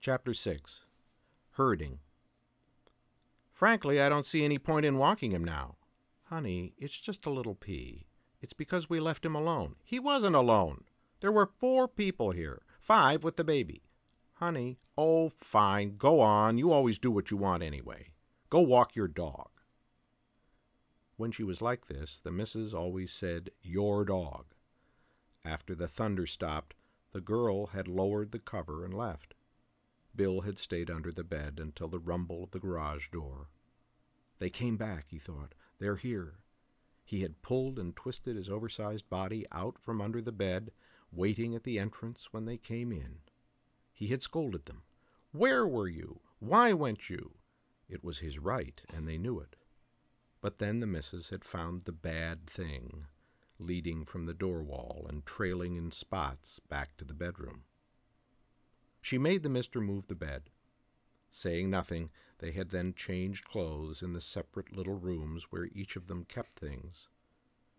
Chapter 6. Herding. Frankly, I don't see any point in walking him now. Honey, it's just a little pee. It's because we left him alone. He wasn't alone. There were 4 people here, 5 with the baby. Honey, oh, fine, go on. You always do what you want anyway. Go walk your dog. When she was like this, the missus always said, "Your dog." After the thunder stopped, the girl had lowered the cover and left. Bill had stayed under the bed until the rumble of the garage door. They came back, he thought. They're here. He had pulled and twisted his oversized body out from under the bed, waiting at the entrance when they came in. He had scolded them. Where were you? Why went you? It was his right, and they knew it. But then the missus had found the bad thing, leading from the door wall and trailing in spots back to the bedroom. She made the mister move the bed. Saying nothing, they had then changed clothes in the separate little rooms where each of them kept things.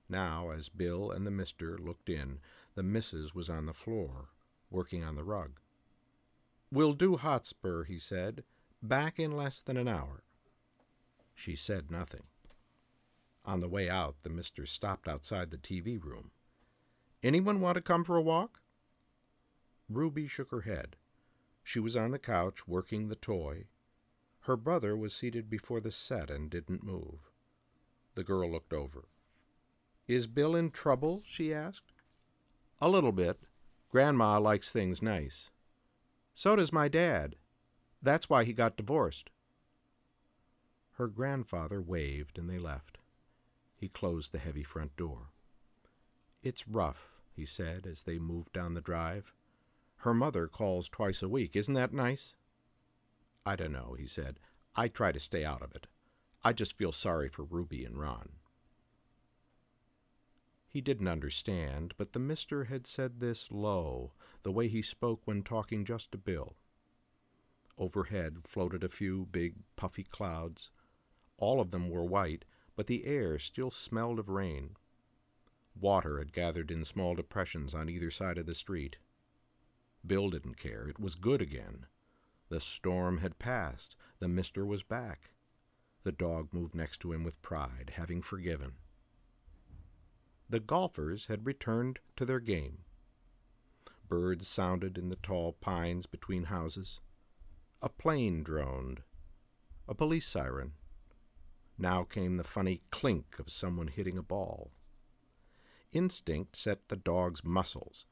Now, as Bill and the mister looked in, the missus was on the floor, working on the rug. "We'll do Hotspur," he said. "Back in less than an hour." She said nothing. On the way out, the mister stopped outside the TV room. "Anyone want to come for a walk?" Ruby shook her head. She was on the couch working the toy. Her brother was seated before the set and didn't move. The girl looked over. "Is Bill in trouble?" she asked. "A little bit. Grandma likes things nice. So does my dad. That's why he got divorced." Her grandfather waved and they left. He closed the heavy front door. "It's rough," he said as they moved down the drive. "Her mother calls twice a week. Isn't that nice?" "I don't know," he said. "I try to stay out of it. I just feel sorry for Ruby and Ron." He didn't understand, but the mister had said this low, the way he spoke when talking just to Bill. Overhead floated a few big, puffy clouds. All of them were white, but the air still smelled of rain. Water had gathered in small depressions on either side of the street. Bill didn't care. It was good again. The storm had passed. The mister was back. The dog moved next to him with pride, having forgiven. The golfers had returned to their game. Birds sounded in the tall pines between houses. A plane droned. A police siren. Now came the funny clink of someone hitting a ball. Instinct set the dog's muscles,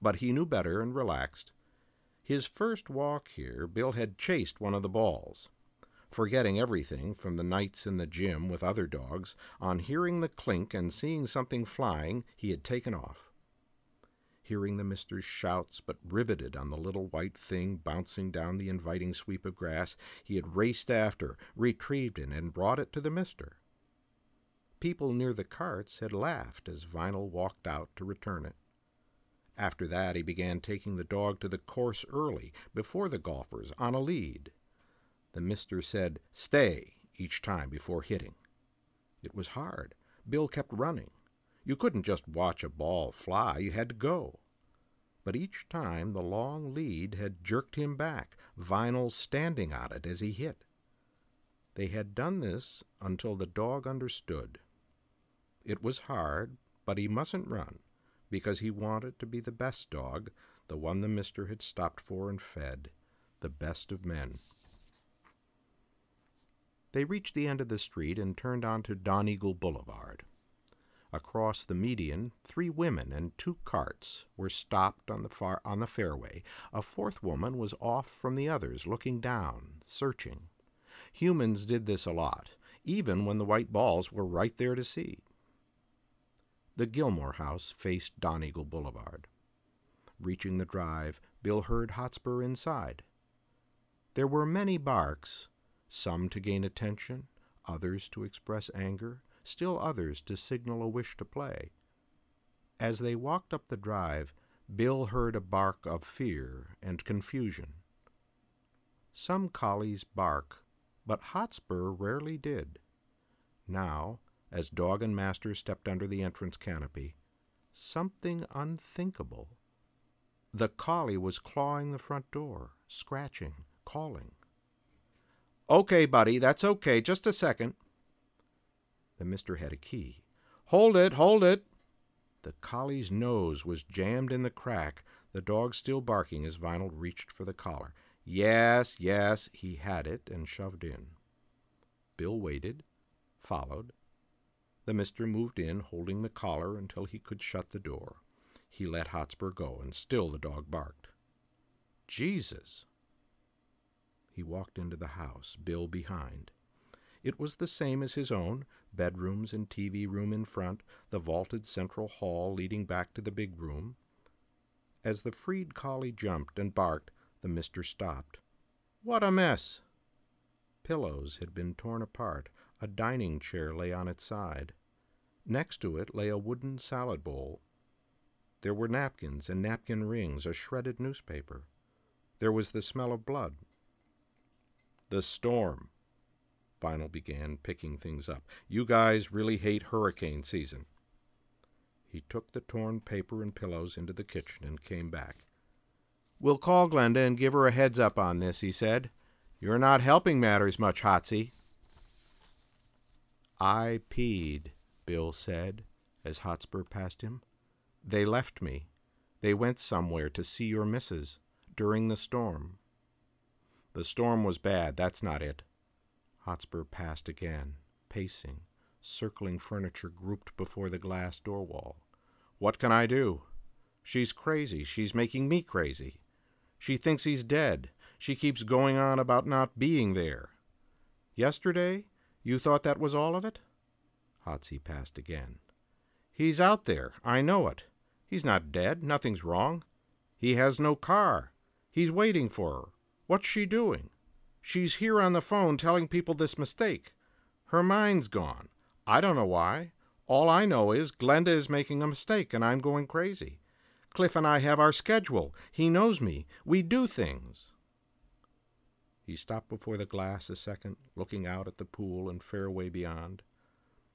but he knew better and relaxed. His first walk here, Bill had chased one of the balls. Forgetting everything from the nights in the gym with other dogs, on hearing the clink and seeing something flying, he had taken off. Hearing the mister's shouts, but riveted on the little white thing bouncing down the inviting sweep of grass, he had raced after, retrieved it, and brought it to the mister. People near the carts had laughed as Vinyl walked out to return it. After that, he began taking the dog to the course early, before the golfers, on a lead. The mister said, "Stay," each time before hitting. It was hard. Bill kept running. You couldn't just watch a ball fly, you had to go. But each time the long lead had jerked him back, Vinyl standing on it as he hit. They had done this until the dog understood. It was hard, but he mustn't run, because he wanted to be the best dog, the one the mister had stopped for and fed, the best of men. They reached the end of the street and turned onto Donegal Boulevard. Across the median, 3 women and 2 carts were stopped on the fairway. A 4th woman was off from the others, looking down, searching. Humans did this a lot, even when the white balls were right there to see. The Gilmore house faced Donegal Boulevard. Reaching the drive, Bill heard Hotspur inside. There were many barks, some to gain attention, others to express anger, still others to signal a wish to play. As they walked up the drive, Bill heard a bark of fear and confusion. Some collies bark, but Hotspur rarely did. Now, as dog and master stepped under the entrance canopy, something unthinkable, The collie was clawing the front door, scratching, calling. "Okay, buddy, that's okay. Just a second." The mister had a key. "Hold it, hold it." The collie's nose was jammed in the crack, the dog still barking as Vinyl reached for the collar. Yes, yes, he had it and shoved in. Bill waited, followed. The mister moved in, holding the collar until he could shut the door. He let Hotspur go, and still the dog barked. Jesus! He walked into the house, Bill behind. It was the same as his own, bedrooms and TV room in front, the vaulted central hall leading back to the big room. As the freed collie jumped and barked, the mister stopped. What a mess! Pillows had been torn apart. A dining chair lay on its side. Next to it lay a wooden salad bowl. There were napkins and napkin rings, a shredded newspaper. There was the smell of blood. "The storm," Vinyl began, picking things up. "You guys really hate hurricane season." He took the torn paper and pillows into the kitchen and came back. "We'll call Glenda and give her a heads up on this," he said. "You're not helping matters much, Hotsy." "I peed," Bill said, as Hotspur passed him. "They left me. They went somewhere to see your missus during the storm." "The storm was bad, that's not it." Hotspur passed again, pacing, circling furniture grouped before the glass door wall. "What can I do? She's crazy. She's making me crazy. She thinks he's dead. She keeps going on about not being there. Yesterday, you thought that was all of it?" Hotsy passed again. "He's out there. I know it. He's not dead. Nothing's wrong. He has no car. He's waiting for her. What's she doing? She's here on the phone telling people this mistake. Her mind's gone. I don't know why. All I know is Glenda is making a mistake and I'm going crazy. Cliff and I have our schedule. He knows me. We do things." He stopped before the glass a second, looking out at the pool and fairway beyond.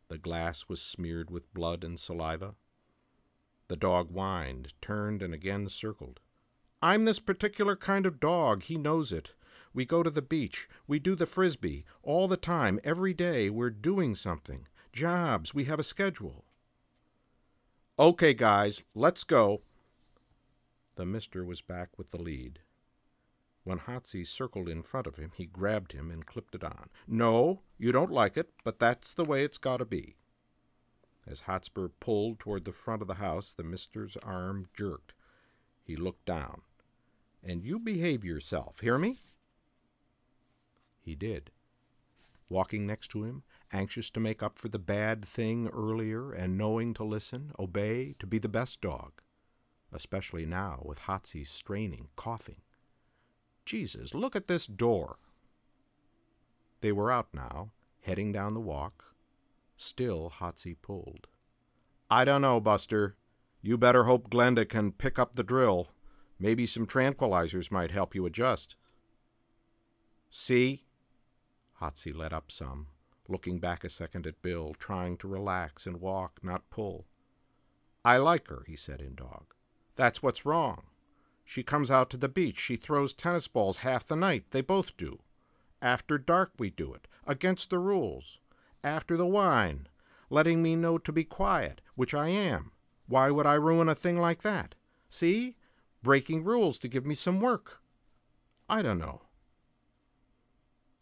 The glass was smeared with blood and saliva. The dog whined, turned, and again circled. "I'm this particular kind of dog. He knows it. We go to the beach. We do the frisbee. All the time, every day, we're doing something. Jobs. We have a schedule." "Okay, guys, let's go." The mister was back with the lead. When Hotsy circled in front of him, he grabbed him and clipped it on. "No, you don't like it, but that's the way it's got to be." As Hotspur pulled toward the front of the house, the mister's arm jerked. He looked down. "And you behave yourself, hear me?" He did. Walking next to him, anxious to make up for the bad thing earlier and knowing to listen, obey, to be the best dog. Especially now, with Hotsy straining, coughing. Jesus, look at this door. They were out now, heading down the walk. Still Hotsy pulled. "I don't know, Buster. You better hope Glenda can pick up the drill. Maybe some tranquilizers might help you adjust." "See?" Hotsy let up some, looking back a second at Bill, trying to relax and walk, not pull. "I like her," he said in dog. "That's what's wrong. She comes out to the beach. She throws tennis balls half the night. They both do. After dark we do it, against the rules. After the wine, letting me know to be quiet, which I am. Why would I ruin a thing like that? See? Breaking rules to give me some work. I don't know."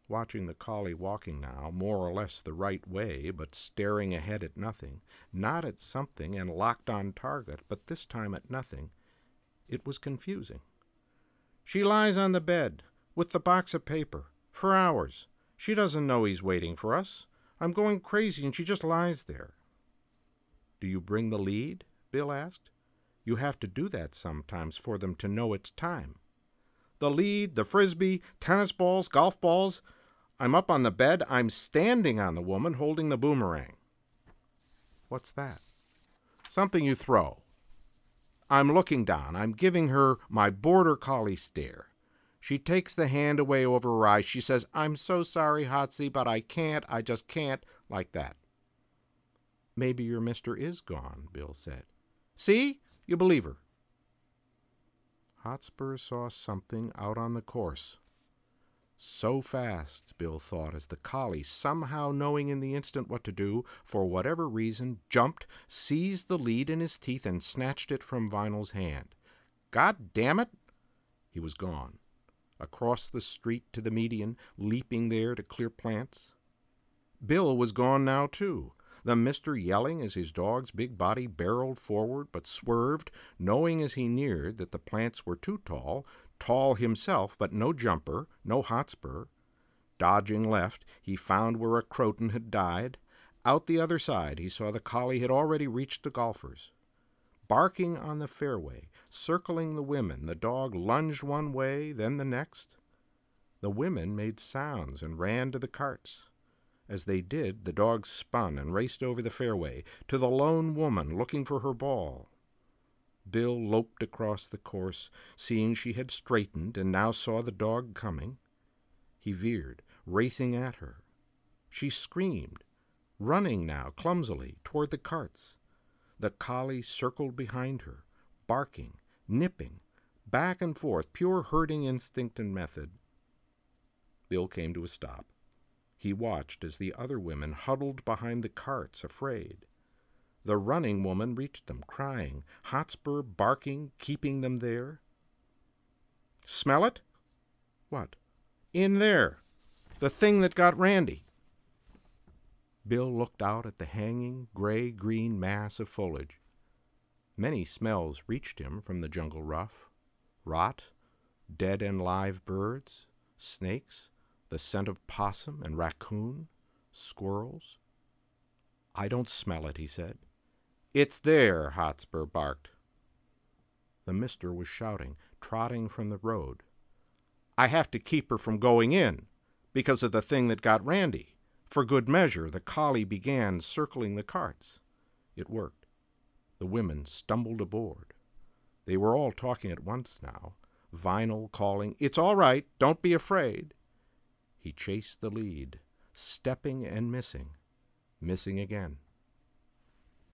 Watching the collie walking now, more or less the right way, but staring ahead at nothing, not at something and locked on target, but this time at nothing, it was confusing. "She lies on the bed, with the box of paper, for hours. She doesn't know he's waiting for us. I'm going crazy and she just lies there." "Do you bring the lead?" Bill asked. "You have to do that sometimes for them to know it's time." "The lead, the frisbee, tennis balls, golf balls. I'm up on the bed. I'm standing on the woman holding the boomerang." "What's that?" "Something you throw. I'm looking down. I'm giving her my border collie stare. She takes the hand away over her eyes. She says, 'I'm so sorry, Hotsy, but I can't. I just can't,' like that." "Maybe your mister is gone," Bill said. "See? You believe her." Hotspur saw something out on the course. So fast, Bill thought, as the collie, somehow knowing in the instant what to do, for whatever reason, jumped, seized the lead in his teeth, and snatched it from Vinyl's hand. God damn it! He was gone. Across the street to the median, leaping there to clear plants. Bill was gone now, too, the mister yelling as his dog's big body barreled forward but swerved, knowing as he neared that the plants were too tall, tall himself, but no jumper, no Hotspur. Dodging left, he found where a croton had died. Out the other side, he saw the collie had already reached the golfers. Barking on the fairway, circling the women, the dog lunged one way, then the next. The women made sounds and ran to the carts. As they did, the dog spun and raced over the fairway to the lone woman looking for her ball. Bill loped across the course, seeing she had straightened and now saw the dog coming. He veered, racing at her. She screamed, running now clumsily toward the carts. The collie circled behind her, barking, nipping, back and forth, pure herding instinct and method. Bill came to a stop. He watched as the other women huddled behind the carts, afraid. The running woman reached them, crying, Hotspur barking, keeping them there. Smell it? What? In there. The thing that got Randy. Bill looked out at the hanging, gray-green mass of foliage. Many smells reached him from the jungle rough. Rot, dead and live birds, snakes, the scent of possum and raccoon, squirrels. I don't smell it, he said. It's there, Hotspur barked. The mister was shouting, trotting from the road. I have to keep her from going in, because of the thing that got Randy. For good measure, the collie began circling the carts. It worked. The women stumbled aboard. They were all talking at once now, Vinyl calling, It's all right, don't be afraid. He chased the lead, stepping and missing again.